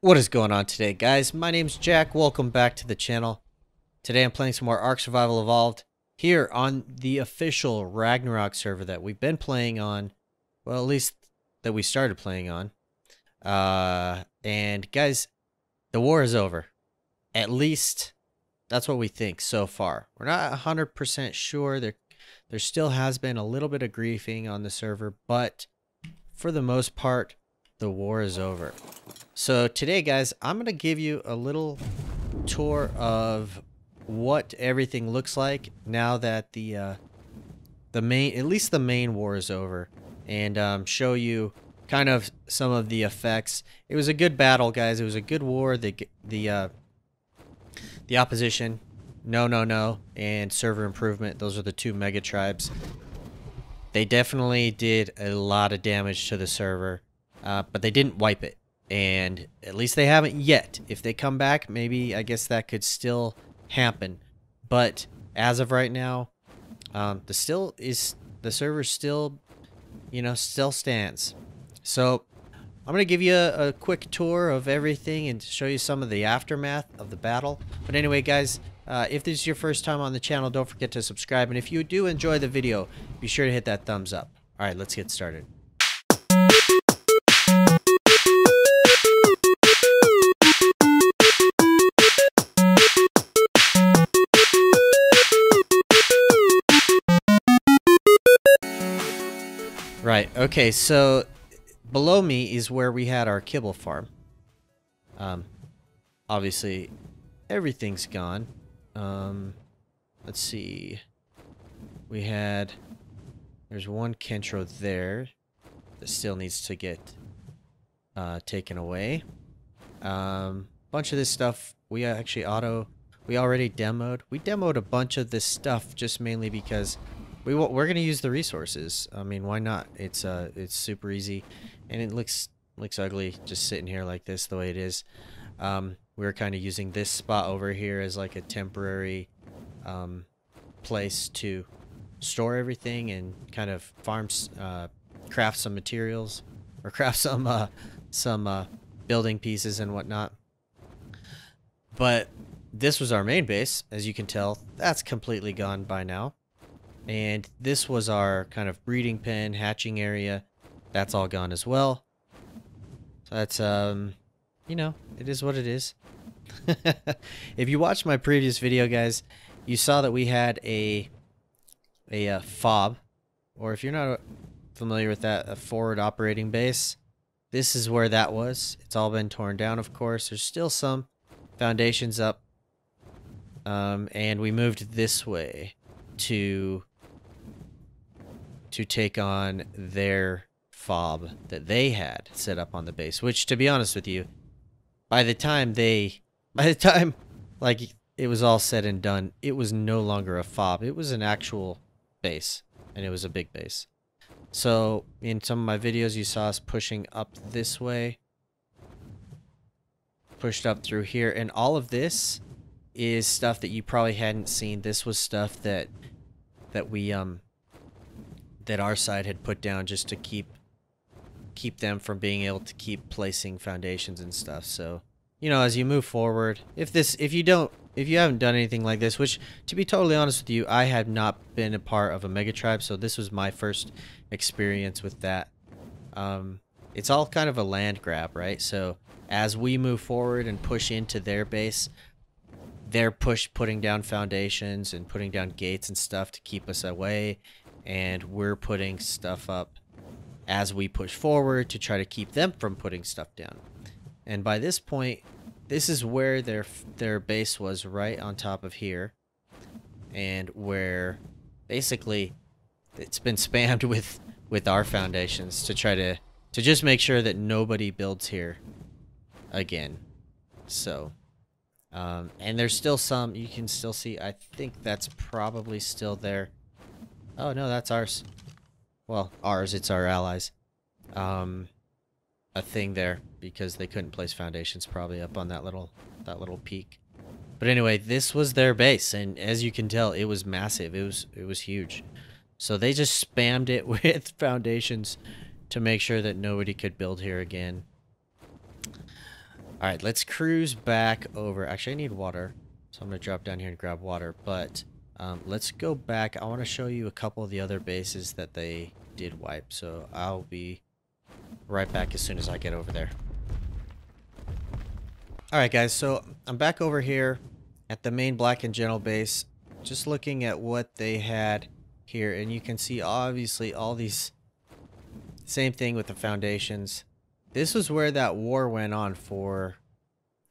What is going on today, guys? My name's Jack. Welcome back to the channel. Today I'm playing some more ARK Survival Evolved here on the official Ragnarok server that we've been playing on. Well, at least that we started playing on. And guys, the war is over. At least that's what we think so far. We're not 100% sure. There still has been a little bit of griefing on the server, but for the most part, the war is over. So today, guys, I'm going to give you a little tour of what everything looks like now that the main, at least the main war is over, and show you kind of some of the effects. It was a good battle, guys. It was a good war. The opposition, no, and server improvement. Those are the two mega tribes. They definitely did a lot of damage to the server, but they didn't wipe it. And at least they haven't yet. If they come back, maybe, I guess that could still happen. But as of right now, the server still, still stands. So I'm gonna give you a quick tour of everything and show you some of the aftermath of the battle. But anyway, guys, if this is your first time on the channel, don't forget to subscribe. And if you do enjoy the video, be sure to hit that thumbs up. All right, let's get started. Right, okay, so below me is where we had our kibble farm. Obviously, everything's gone. Let's see. There's one Kentro there that still needs to get taken away. Bunch of this stuff we already demoed. We demoed a bunch of this stuff just mainly because we're gonna use the resources. I mean, why not? It's super easy, and it looks ugly just sitting here like this the way it is. We're kind of using this spot over here as like a temporary place to store everything and kind of craft some materials or craft some building pieces and whatnot. But this was our main base, as you can tell. That's completely gone by now. And this was our kind of breeding pen, hatching area. That's all gone as well. So that's, it is what it is. If you watched my previous video, guys, you saw that we had a FOB, or if you're not familiar with that, a forward operating base. This is where that was. It's all been torn down, of course. There's still some foundations up. And we moved this way to take on their FOB that they had set up on the base, which, to be honest with you, by the time like it was all said and done, it was no longer a FOB. It was an actual base, and it was a big base. So in some of my videos, you saw us pushing up this way, pushed up through here, and all of this is stuff that you probably hadn't seen. This was stuff that we that our side had put down just to keep them from being able to keep placing foundations and stuff. So, as you move forward, if you haven't done anything like this, which, to be totally honest with you, I have not been a part of a mega tribe, so this was my first experience with that. It's all kind of a land grab, right? So as we move forward and push into their base, they're putting down foundations and putting down gates and stuff to keep us away, and we're putting stuff up as we push forward to try to keep them from putting stuff down. And by this point, this is where their base was, right on top of here, and where basically it's been spammed with our foundations to try to just make sure that nobody builds here again. So and there's still some, you can still see, I think that's probably still there. Oh no, that's ours. Well, ours, it's our allies. A thing there because they couldn't place foundations probably up on that little peak. But anyway, this was their base, and as you can tell, it was massive. It was huge. So they just spammed it with foundations to make sure that nobody could build here again. Alright, let's cruise back over. Actually, I need water. So I'm going to drop down here and grab water. But let's go back. I want to show you a couple of the other bases that they did wipe. So I'll be right back as soon as I get over there. Alright guys, so I'm back over here at the main Black and Gentle base. Just looking at what they had here. And you can see obviously all these... Same thing with the foundations. This was where that war went on for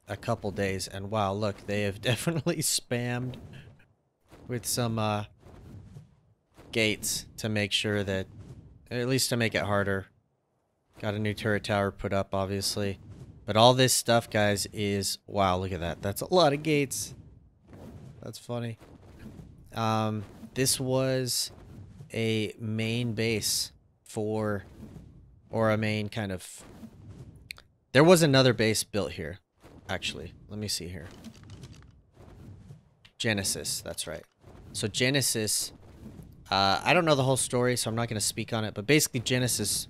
a couple days. And wow, look, they have definitely spammed with some gates to make sure that... At least to make it harder. Got a new turret tower put up, obviously. But all this stuff, guys, is... Wow, look at that. That's a lot of gates. That's funny. This was a main base for... Or a main kind of... There was another base built here, actually. Let me see here. Genesis, that's right. So Genesis... I don't know the whole story, so I'm not going to speak on it. But basically, Genesis...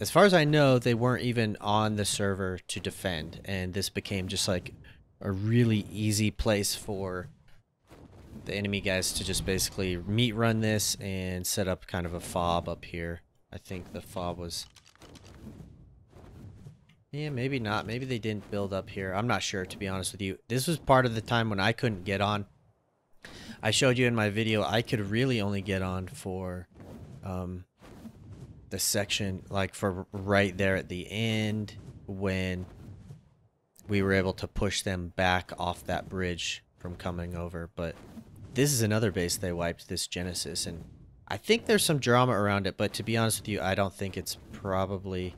As far as I know, they weren't even on the server to defend. And this became just like a really easy place for the enemy guys to just basically meat run this and set up kind of a fob up here. I think the fob was... Yeah, maybe not. Maybe they didn't build up here. I'm not sure, to be honest with you. This was part of the time when I couldn't get on. I showed you in my video, I could really only get on for... the section, like for right there at the end when we were able to push them back off that bridge from coming over. But this is another base they wiped, this Genesis, and I think there's some drama around it, but to be honest with you, I don't think it's probably...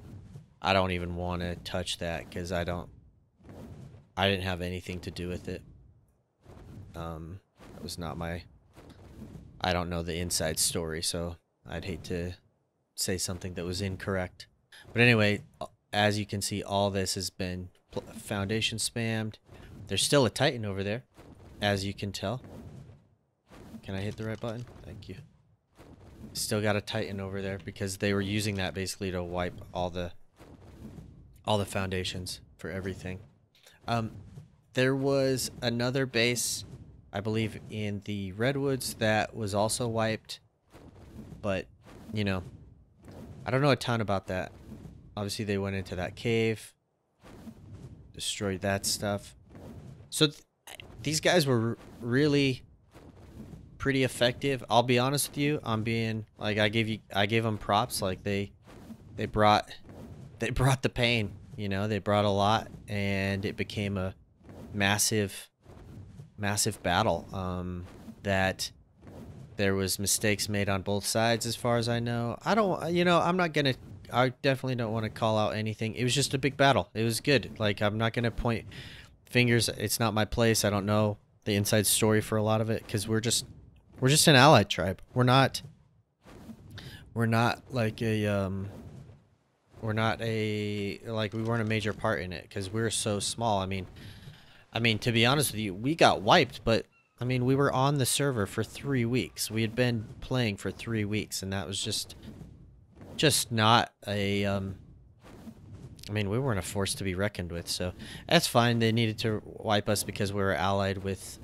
I don't even want to touch that because I didn't have anything to do with it. It was not my... I don't know the inside story, so I'd hate to say something that was incorrect. But anyway, as you can see, all this has been foundation spammed. There's still a Titan over there, as you can tell. Can I hit the right button? Thank you. Still got a Titan over there because they were using that basically to wipe all the foundations for everything. There was another base, I believe, in the Redwoods that was also wiped, but you know, I don't know a ton about that. Obviously, they went into that cave, destroyed that stuff. So these guys were really pretty effective. I'll be honest with you. I'm being like, I gave them props. Like they brought the pain. You know, they brought a lot, and it became a massive battle. That. There was mistakes made on both sides as far as I know. I definitely don't want to call out anything. It was just a big battle. It was good. Like, I'm not going to point fingers. It's not my place. I don't know the inside story for a lot of it because we're just an allied tribe. We're not like we weren't a major part in it because we're so small. I mean, to be honest with you, we got wiped, but I mean, we were on the server for 3 weeks. We had been playing for 3 weeks, and that was just not a, I mean, we weren't a force to be reckoned with, so that's fine. They needed to wipe us because we were allied with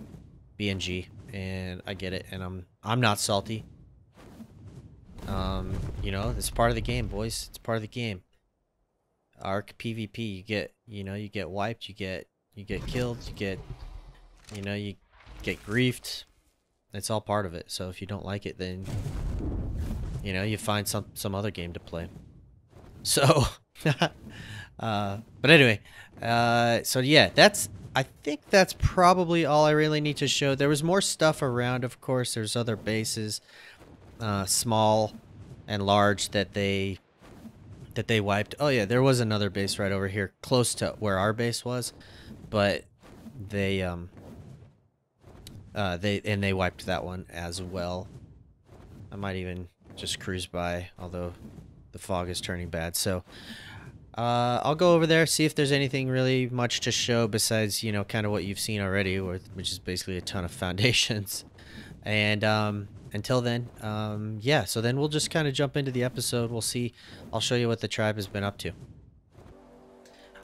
BNG, and I get it, and I'm not salty. You know, it's part of the game, boys. It's part of the game. ARK PvP, you get wiped, you get killed, you get griefed. It's all part of it. So if you don't like it, then you find some other game to play. So but anyway, so yeah, I think that's probably all I really need to show. There was more stuff around, of course. There's other bases, small and large, that they wiped. Oh yeah, there was another base right over here close to where our base was, but they wiped that one as well. I might even just cruise by, although the fog is turning bad. So I'll go over there, see if there's anything really much to show besides, kind of what you've seen already, which is basically a ton of foundations. And until then, yeah, so then we'll just kind of jump into the episode. We'll see. I'll show you what the tribe has been up to.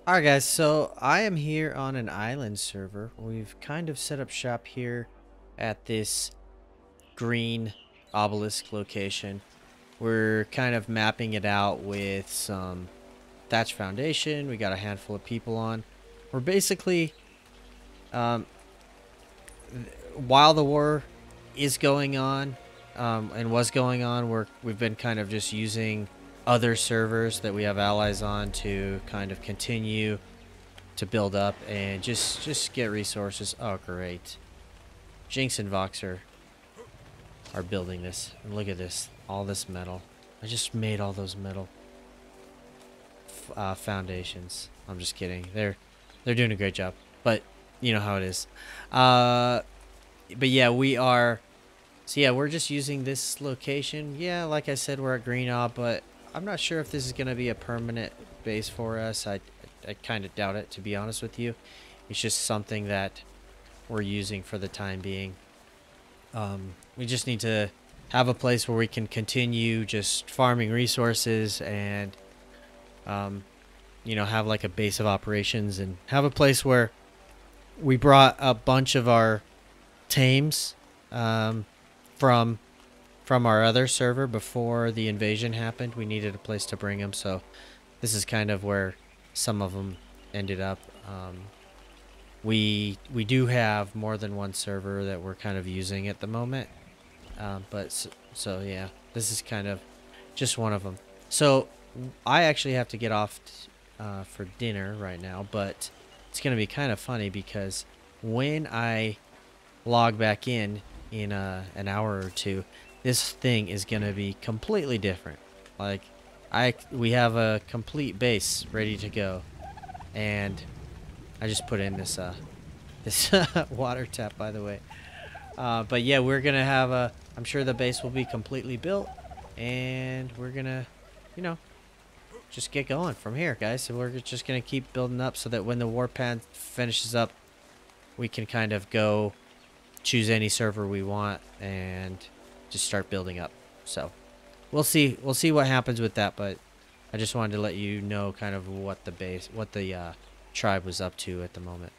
Alright guys, so I am here on an island server. We've kind of set up shop here at this green obelisk location. We're kind of mapping it out with some thatch foundation. We got a handful of people on. We're basically, um, while the war is going on, and was going on, we've been kind of just using other servers that we have allies on to kind of continue to build up and just get resources. Oh, great. Jinx and Voxer are building this. And look at this. All this metal. I just made all those metal foundations. I'm just kidding. They're doing a great job. But you know how it is. But yeah, we are... So yeah, we're just using this location. Yeah, like I said, we're at Green Ob, but I'm not sure if this is going to be a permanent base for us. I kind of doubt it, to be honest with you. It's just something that we're using for the time being. We just need to have a place where we can continue just farming resources and, you know, have like a base of operations and have a place where we brought a bunch of our tames from our other server before the invasion happened. We needed a place to bring them, so this is kind of where some of them ended up. We do have more than one server that we're kind of using at the moment, but so yeah, this is kind of just one of them. So I actually have to get off for dinner right now, but it's gonna be kind of funny because when I log back in an hour or two, this thing is gonna be completely different. Like we have a complete base ready to go, and I just put in this this water tap, by the way. But yeah, we're gonna have I'm sure the base will be completely built, and we're gonna, you know, just get going from here, guys. So we're just gonna keep building up so that when the warpath finishes up, we can kind of go choose any server we want and just start building up. So we'll see what happens with that, but I just wanted to let you know kind of what the tribe was up to at the moment.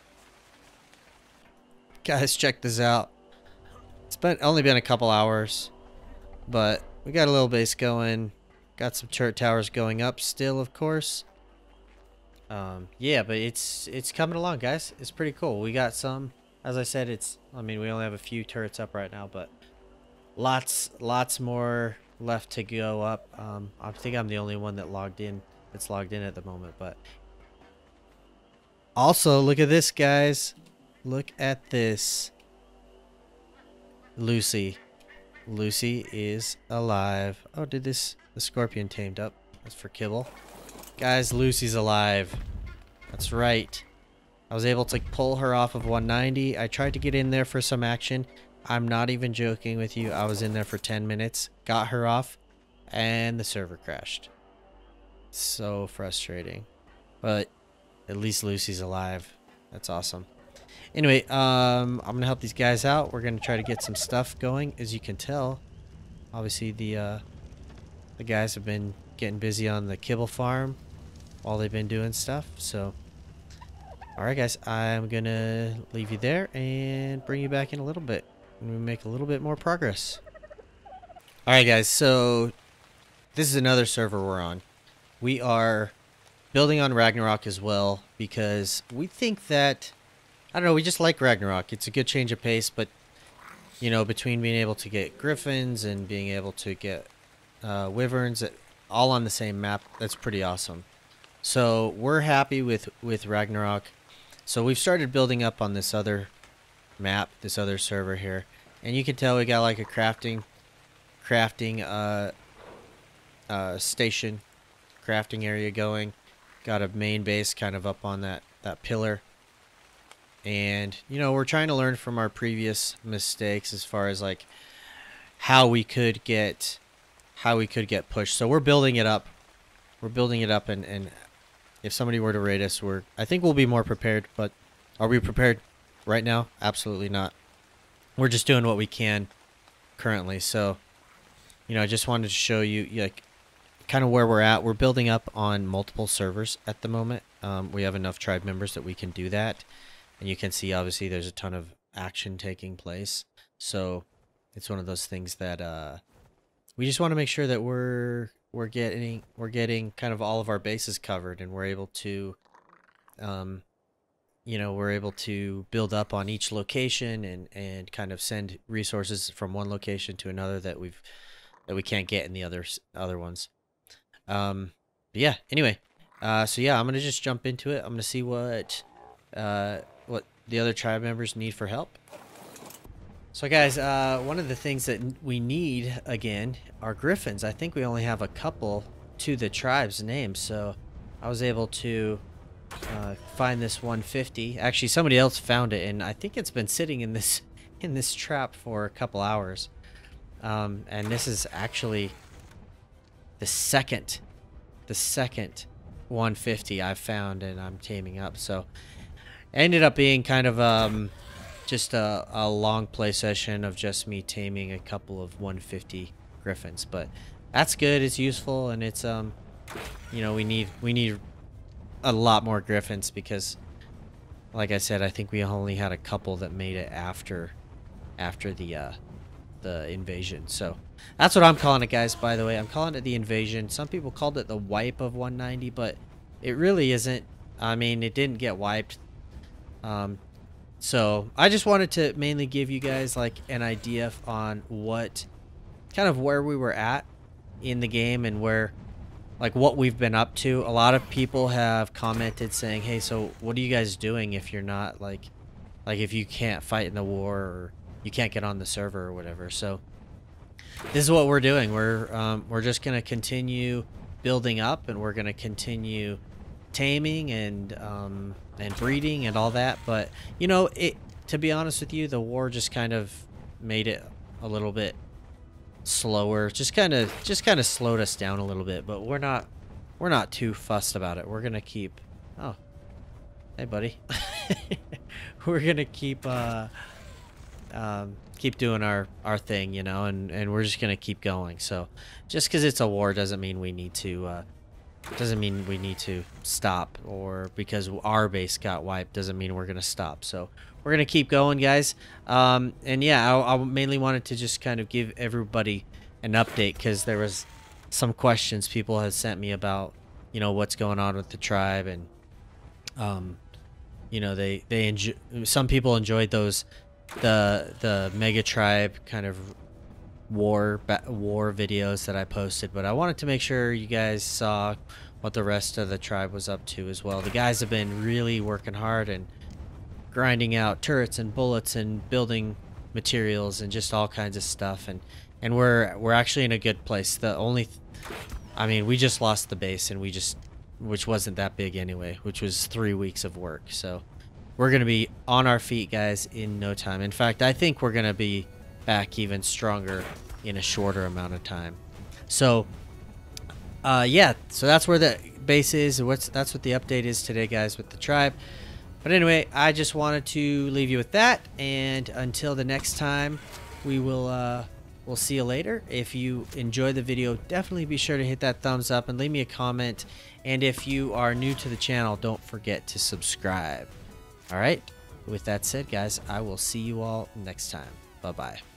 Guys, check this out. It's only been a couple hours, but we got a little base going. Got some turret towers going up still, of course. Yeah, but it's coming along, guys. It's pretty cool. We got some, as I said, I mean, we only have a few turrets up right now, but lots more left to go up. I think I'm the only one that's logged in at the moment, but also look at this, guys. Look at this. Lucy is alive. Oh, the scorpion tamed up? That's for kibble. Guys, Lucy's alive. That's right. I was able to pull her off of 190. I tried to get in there for some action. I'm not even joking with you. I was in there for 10 minutes, got her off, and the server crashed. So frustrating. But at least Lucy's alive. That's awesome. Anyway, I'm gonna help these guys out. We're gonna try to get some stuff going. As you can tell, obviously the guys have been getting busy on the kibble farm while they've been doing stuff. So, all right, guys, I'm gonna leave you there and bring you back in a little bit, and we make a little bit more progress. All right, guys. So this is another server we're on. We are building on Ragnarok as well because we think that, I don't know, we just like Ragnarok. It's a good change of pace, but, you know, between being able to get griffins and being able to get wyverns all on the same map, that's pretty awesome. So we're happy with Ragnarok. So we've started building up on this other map, this other server here. And you can tell we got like a crafting station, crafting area going. Got a main base kind of up on that pillar. And, you know, we're trying to learn from our previous mistakes as far as like how we could get pushed. So we're building it up. And if somebody were to raid us, I think we'll be more prepared, but are we prepared right now? Absolutely not. We're just doing what we can currently. So, you know, I just wanted to show you like kind of where we're at. We're building up on multiple servers at the moment. We have enough tribe members that we can do that. And you can see, obviously, there's a ton of action taking place. So it's one of those things that we just want to make sure that we're getting kind of all of our bases covered, and we're able to, we're able to build up on each location and kind of send resources from one location to another that we can't get in the other ones. But yeah. Anyway, so yeah, I'm gonna just jump into it. I'm gonna see what the other tribe members need for help. So guys, one of the things that we need again are griffins. I think we only have a couple to the tribe's name, so I was able to find this 150. Actually, somebody else found it, and I think it's been sitting in this trap for a couple hours. And this is actually the second 150 I've found, and I'm taming up. So it ended up being kind of just a long play session of just me taming a couple of 150 griffins, but that's good. It's useful, and it's we need a lot more griffins because, like I said, I think we only had a couple that made it after the invasion. So that's what I'm calling it, guys. By the way, I'm calling it the invasion. Some people called it the wipe of 190, but it really isn't. I mean, it didn't get wiped. So I just wanted to mainly give you guys like an idea on what kind of where we were at in the game and where, like, what we've been up to. A lot of people have commented saying, hey, so what are you guys doing if you're not like if you can't fight in the war or you can't get on the server or whatever? So this is what we're doing. We're just gonna continue building up, and we're gonna continue taming and breeding and all that. But to be honest with you, the war just kind of made it a little bit slower. Just kind of slowed us down a little bit. But we're not too fussed about it. We're gonna keep. Oh, hey, buddy. We're gonna keep doing our thing, and we're just gonna keep going. So just because it's a war doesn't mean we need to stop, or because our base got wiped doesn't mean we're gonna stop. So we're gonna keep going, guys. And yeah, I mainly wanted to just kind of give everybody an update because there was some questions people had sent me about what's going on with the tribe, and some people enjoyed those the mega tribe kind of war videos that I posted, but I wanted to make sure you guys saw what the rest of the tribe was up to as well. The guys have been really working hard and grinding out turrets and bullets and building materials and just all kinds of stuff, and we're actually in a good place. I mean, we just lost the base, and which wasn't that big anyway, which was 3 weeks of work. So we're gonna be on our feet, guys, in no time. In fact, I think we're gonna be back even stronger in a shorter amount of time. So yeah, so that's where the base is. That's what the update is today, guys, with the tribe. But anyway, I just wanted to leave you with that, and until the next time, we'll see you later. If you enjoyed the video, definitely be sure to hit that thumbs up and leave me a comment, and if you are new to the channel, don't forget to subscribe. All right, with that said, guys, I will see you all next time. Bye-bye.